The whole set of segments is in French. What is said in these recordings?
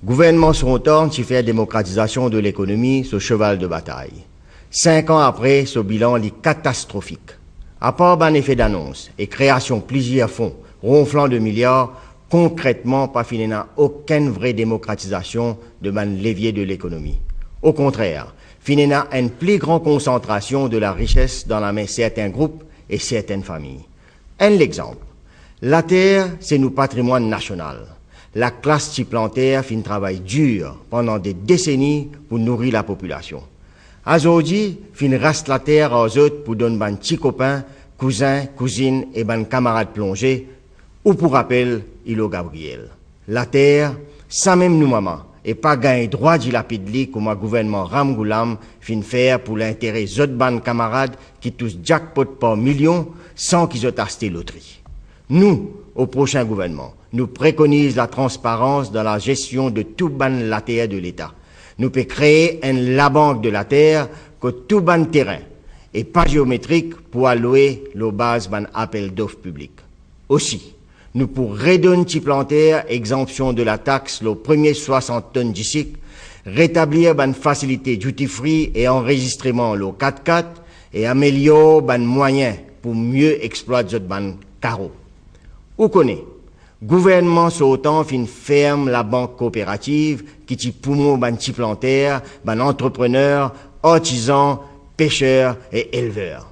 Gouvernement Sonton qui fait démocratisation de l'économie ce cheval de bataille. 5 ans après, ce bilan est catastrophique. À part un effet d'annonce et création plusieurs fonds ronflant de milliards, concrètement, pas fini n'a aucune vraie démocratisation de man levier de l'économie. Au contraire, fini n'a une plus grande concentration de la richesse dans la main de certains groupes et certaines familles. Un exemple. La terre, c'est notre patrimoine national. La classe plantaire fait un travail dur pendant des décennies pour nourrir la population. Aujourd'hui, fin reste la terre aux autres pour donner ban petits copains, cousins, cousines et ban camarades plongés, ou pour rappel, Ilo Gabriel. La terre, ça même nous maman, et pas gagner droit d'y lapider comme un gouvernement Ramgoulam fin faire pour l'intérêt des autres ban camarades qui tous jackpot par millions sans qu'ils aient acheté loterie. Nous, au prochain gouvernement, nous préconisons la transparence dans la gestion de tout ban la terre de l'État. Nous pouvons créer la banque de la terre que tout ban terrain et pas géométrique pour allouer le base ban appel d'offres publics. Aussi, nous pour redonner petit plantaire exemption de la taxe le premier 60 tonnes du cycle, rétablir ban facilité duty free et enregistrement le 4x4 et améliorer ban moyen pour mieux exploiter ban carreau. Ou connaît? Gouvernement sautant fin ferme la banque coopérative qui t'y poumon ban petit plantaire, ban entrepreneurs, artisans, pêcheurs et éleveurs.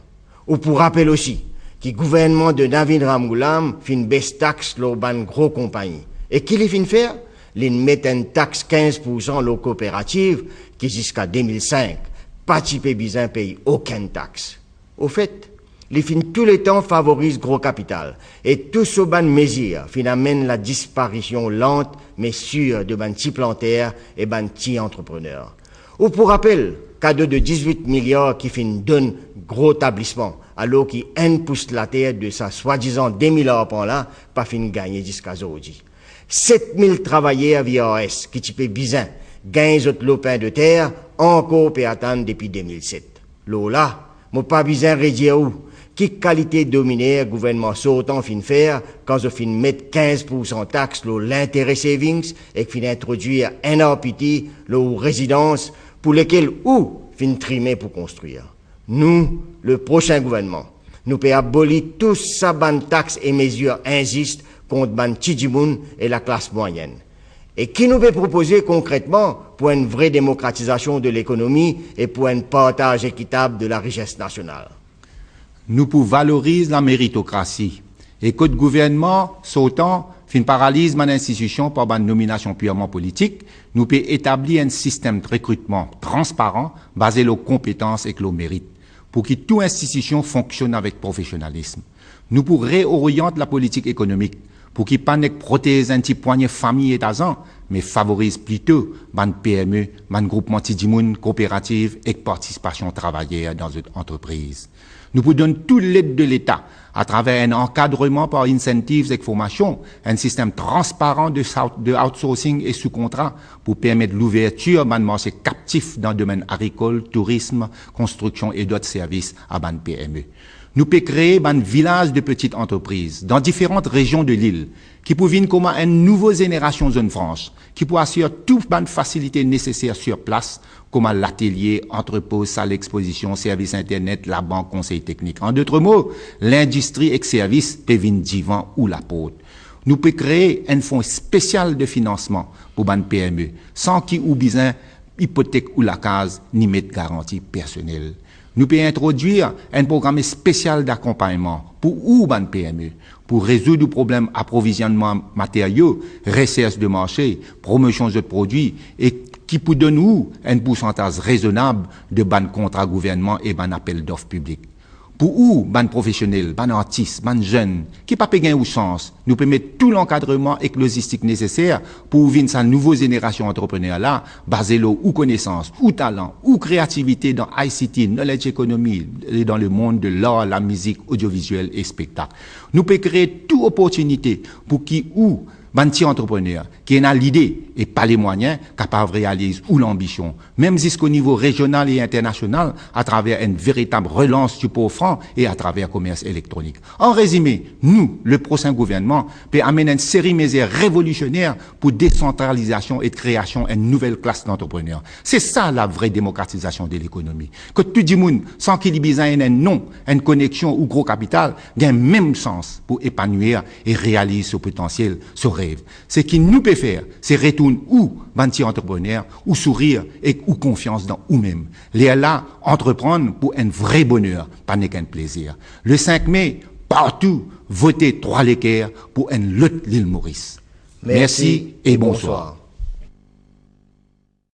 Ou pour rappel aussi, qui gouvernement de David Ramgoulam fin baisse taxe lo ban gros compagnie. Et qui les fin faire? Les mettent une taxe 15% lo coopérative qui jusqu'à 2005, pas type bizin paye aucune taxe. Au fait, les fins tous les temps favorisent gros capital. Et tout ce ban mesure fin amène la disparition lente mais sûre de ban petits plantaires et ban petits entrepreneurs. Ou pour rappel, cadeau de 18 milliards qui fin donne gros établissement, alors qui pousse la terre de sa soi-disant 2 milliards par là, pas fin gagner jusqu'à aujourd'hui. 7000 travailleurs VRS qui type bizin, gagnent autres lopins de terre, encore peut attendre depuis 2007. L'eau là, mon pas bizin redire où? Qui qualité dominaire gouvernement sautant fin faire quand je fin mettre 15% taxe l'intérêt savings et fin introduire un RPT l'eau résidence pour lesquels ou fin trimer pour construire. Nous, le prochain gouvernement, nous peut abolir tous sa ban taxes et mesures injustes contre ban Tidjimoun et la classe moyenne. Et qui nous peut proposer concrètement pour une vraie démocratisation de l'économie et pour un partage équitable de la richesse nationale? Nous pouvons valoriser la méritocratie. Et que le gouvernement, sautant, fin paralyse mon institution par une nomination purement politique, nous pouvons établir un système de recrutement transparent basé sur les compétences et le mérite, pour que toute institution fonctionne avec professionnalisme. Nous pouvons réorienter la politique économique, pour qu'il pas protéger un petit poignet famille et d'argent, mais favorise plutôt ban PME, ban groupement Tidjimoun, coopérative et participation travaillère dans une entreprise. Nous pouvons donner toute l'aide de l'État à travers un encadrement par incentives et formation, un système transparent de outsourcing et sous-contrat pour permettre l'ouverture d'un marché captif dans le domaine agricole, tourisme, construction et d'autres services à ban PME. Nous pouvons créer un village de petites entreprises dans différentes régions de l'île qui pour venir comme une nouvelle génération zone franche, qui pour assurer toutes les facilités nécessaires sur place, comme l'atelier, entrepôt, salle d'exposition, service internet, la banque, conseil technique. En d'autres mots, l'industrie et services peuvent venir divan ou la porte. Nous pouvons créer un fonds spécial de financement pour les PME, sans qui ou besoin hypothèque ou la case, ni mettre garantie personnelle. Nous pouvons introduire un programme spécial d'accompagnement pour les PME, pour résoudre le problème approvisionnement matériaux, recherche de marché, promotion de produits et qui peut donner un pourcentage raisonnable de ban contrat gouvernement et ban appel d'offres publics. Pour ban professionnels, ban artistes, ban jeunes, qui pas gagner ou chance, nous pouvons mettre tout l'encadrement et logistique nécessaire pour venir sa nouvelle génération entrepreneur là, basée là ou connaissance, ou talent, ou créativité dans ICT, knowledge economy, et dans le monde de l'art, la musique, audiovisuel et spectacle. Nous pouvons créer toute opportunité pour qui ou banti entrepreneur qui a l'idée et pas les moyens capables de réaliser ou l'ambition, même jusqu'au niveau régional et international à travers une véritable relance du pauvre franc et à travers le commerce électronique. En résumé, nous, le prochain gouvernement, peut amener une série de mesures révolutionnaires pour décentralisation et de création d'une nouvelle classe d'entrepreneurs. C'est ça la vraie démocratisation de l'économie. Que tout le monde, sans qu'il y ait besoin d'un nom, une connexion ou gros capital, ait le même sens pour épanouir et réaliser ce potentiel, ce rêve. Ce qu'il nous peut faire, c'est retourner ou banti entrepreneur, ou sourire et ou confiance dans nous-mêmes. Les là, entreprendre pour un vrai bonheur, pas qu'un plaisir. Le 5 mai, partout, votez 3 l'équerre pour une lutte l'île Maurice. Merci et bonsoir.